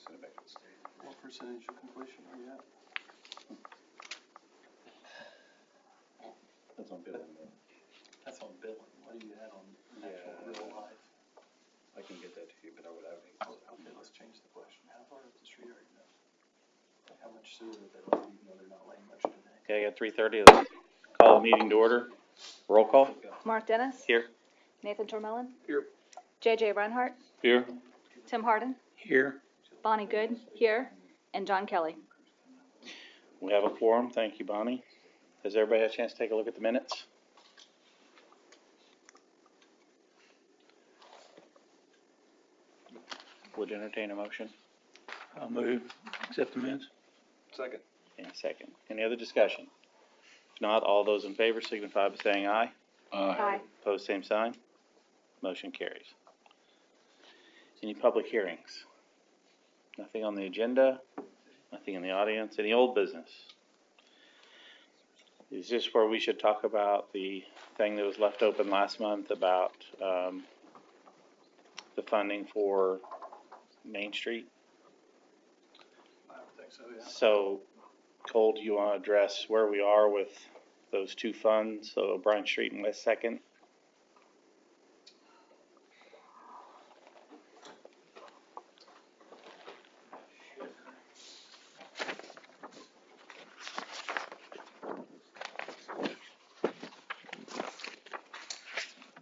send it back to the state. What percentage of completion are you at? That's on billing though. That's on billing. What do you add on actual real life? I can get that to you, but I would have it. Okay, let's change the question. How far up the street are you now? How much sewer are they laying, even though they're not laying much today? Okay, at 3:30, let's call the meeting to order. Roll call. Mark Dennis. Here. Nathan Tormellan. Here. JJ Reinhardt. Here. Tim Harden. Here. Bonnie Good. Here. And John Kelly. We have a quorum. Thank you, Bonnie. Has everybody had a chance to take a look at the minutes? Would entertain a motion? I'll move. Accept the minutes. Second. In a second. Any other discussion? If not, all those in favor signify by saying aye. Aye. Opposed, same sign. Motion carries. Any public hearings? Nothing on the agenda, nothing in the audience, any old business? Is this where we should talk about the thing that was left open last month about the funding for Main Street? I don't think so, yeah. So, Cole, do you want to address where we are with those two funds, so Bryan Street and West Second?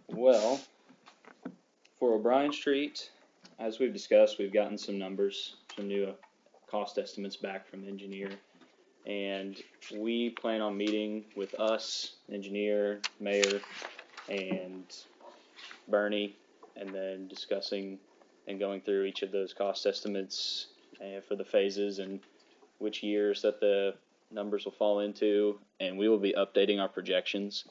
Well, for O'Brien Street, as we've discussed, we've gotten some numbers, some new cost estimates back from the engineer. And we plan on meeting with us, engineer, mayor, and Bernie, and then discussing and going through each of those cost estimates for the phases and which years that the numbers will fall into. And we will be updating our projections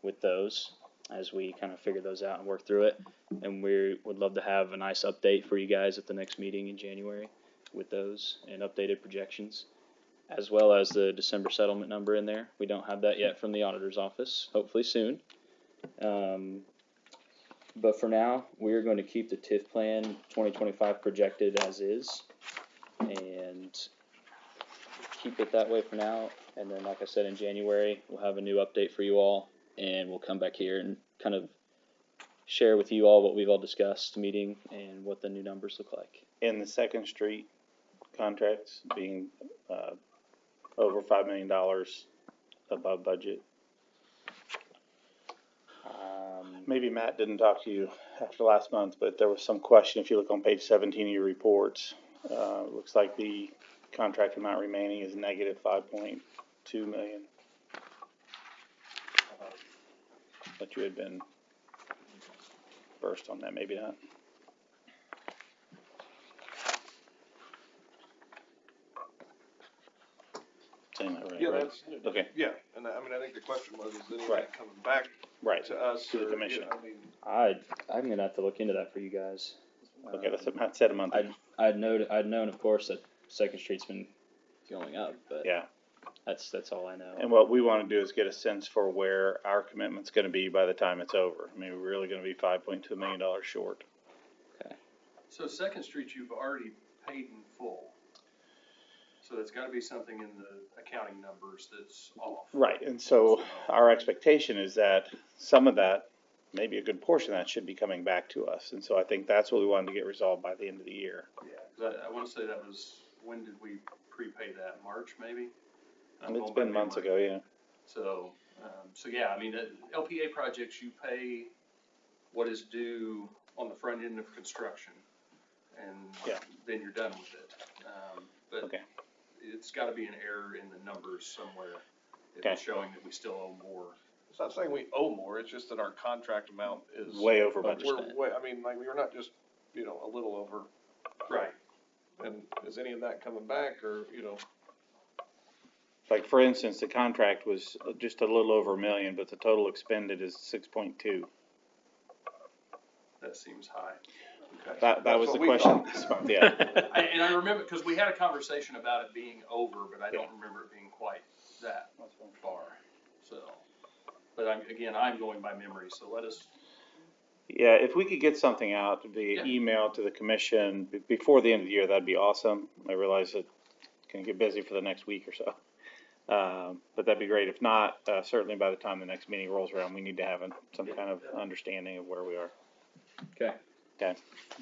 with those as we kind of figure those out and work through it. And we would love to have a nice update for you guys at the next meeting in January with those and updated projections, as well as the December settlement number in there. We don't have that yet from the auditor's office, hopefully soon. But for now, we're going to keep the TIF plan 2025 projected as is and keep it that way for now. And then, like I said, in January, we'll have a new update for you all. And we'll come back here and kind of share with you all what we've all discussed meeting and what the new numbers look like. In the Second Street contracts being over $5 million above budget. Maybe Matt didn't talk to you after last month, but there was some question. If you look on page 17 of your reports, looks like the contract amount remaining is negative $5.2 million. But you had been versed on that, maybe not. Saying that right? Yeah, right? that's, Okay. yeah, and I mean, I think the question was, is anything Right. coming back Right. to us? To the or, commission. I mean, I'm gonna have to look into that for you guys. Okay, that's what Matt said a month ago. I'd known, of course, that Second Street's been going up, but Yeah. that's all I know. And what we want to do is get a sense for where our commitment's going to be by the time it's over. I mean, we're really going to be $5.2 million short. So Second Street, you've already paid in full. So it's gotta be something in the accounting numbers that's off. Right, and so our expectation is that some of that, maybe a good portion of that, should be coming back to us. And so I think that's what we wanted to get resolved by the end of the year. Yeah, 'cause I wanna say that was, when did we prepay that? March, maybe? I'm It's going by been months memory. ago, yeah. So yeah, I mean, LPA projects, you pay what is due on the front end of construction, and Yeah. then you're done with it. But Okay. it's gotta be an error in the numbers somewhere. If Okay. it's showing that we still owe more. it's not saying we owe more, it's just that our contract amount is. Way over but budget. We're way, I mean, like, we're not just, a little over, Right. and is any of that coming back, or, Like, for instance, the contract was just a little over $1 million, but the total expended is 6.2. That seems high. okay. That That's was what the we question thought. this month, yeah. And I remember, cause we had a conversation about it being over, but I don't remember it being quite that far, so. But I'm going by memory, so let us Yeah, if we could get something out via Yeah. email to the commission before the end of the year, that'd be awesome. I realize it can get busy for the next week or so. But that'd be great. If not, certainly by the time the next meeting rolls around, we need to have some kind of understanding of where we are. Okay. Okay.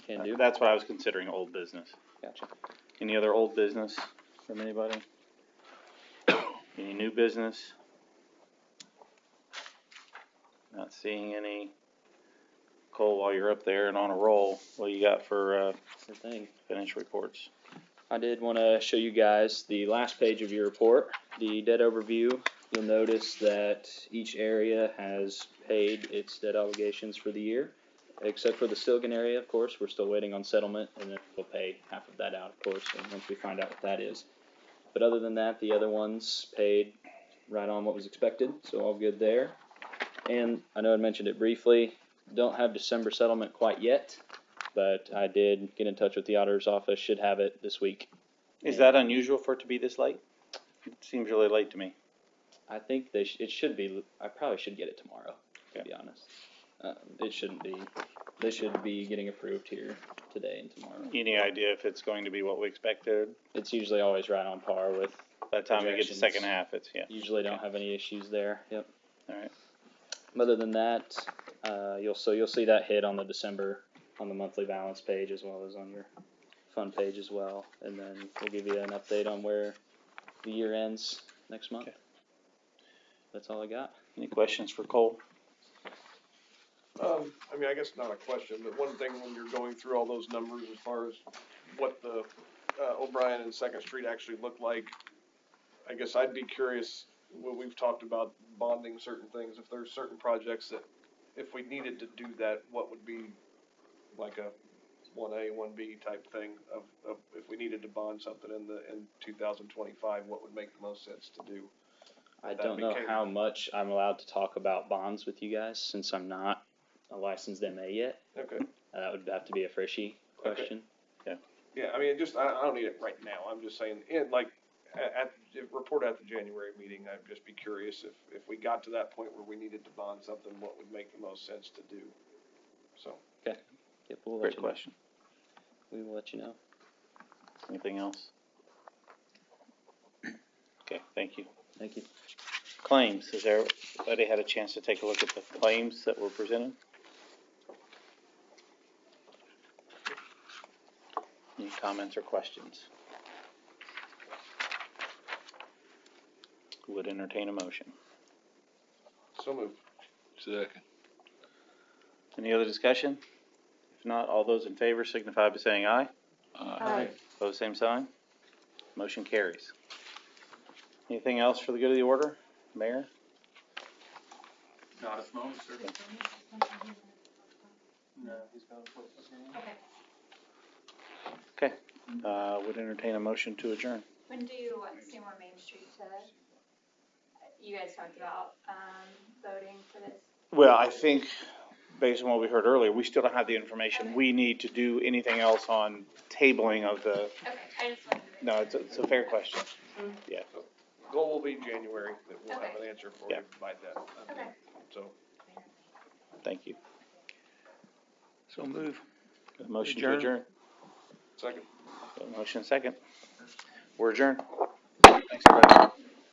Can do. That's what I was considering old business. Gotcha. Any other old business from anybody? Any new business? Not seeing any. Cole, while you're up there and on a roll, what you got for Sure thing. financial reports? I did want to show you guys the last page of your report, the debt overview. You'll notice that each area has paid its debt obligations for the year, except for the Silgan area, of course. We're still waiting on settlement, and then we'll pay half of that out, of course, and once we find out what that is. But other than that, the other ones paid right on what was expected, so all good there. And I know I mentioned it briefly, don't have December settlement quite yet, but I did get in touch with the auditor's office, should have it this week. Is that unusual for it to be this late? It seems really late to me. I think it should be, I probably should get it tomorrow, to Okay. be honest. It shouldn't be, they should be getting approved here today and tomorrow. Any idea if it's going to be what we expected? It's usually always right on par with, By the time we get to Projections. second half, it's, yeah. usually don't have any issues there, yep. Alright. Other than that, you'll see that hit on the December, on the monthly balance page as well as on your fund page as well. And then we'll give you an update on where the year ends next month. Okay. That's all I got. Any questions for Cole? I mean, I guess not a question, but one thing when you're going through all those numbers as far as what the, O'Brien and Second Street actually look like, I guess I'd be curious, when we've talked about bonding certain things, if there's certain projects that, if we needed to do that, what would be like a 1A, 1B type thing of if we needed to bond something in 2025, what would make the most sense to do? I That don't know became- how much I'm allowed to talk about bonds with you guys since I'm not a licensed MA yet. Okay. That would have to be a Frishy question. Yeah, I mean, I don't need it right now. I'm just saying, report at the January meeting, I'd just be curious if we got to that point where we needed to bond something, what would make the most sense to do? So. Yep, we'll let Great you know. question. We will let you know. Anything else? Okay, thank you. Thank you. Claims, has everybody had a chance to take a look at the claims that were presented? Any comments or questions? Who would entertain a motion? So moved. Second. Any other discussion? If not, all those in favor signify by saying aye. Aye. Opposed, same sign. Motion carries. Anything else for the good of the order, Mayor? Not at the moment, sir. No, he's got a place. Okay, would entertain a motion to adjourn. When do you want Seymour Main Street to, you guys talked about, voting for this? Well, I think, based on what we heard earlier, we still don't have the information. We need to do anything else on tabling of the, Okay, I just wanted to. no, it's a fair question. Goal will be January, that we'll have Okay. an answer for you Yeah. by then. Okay. So. Thank you. So move. A motion to Adjourn. adjourn. Second. A motion second. We're adjourned. Thanks, everybody.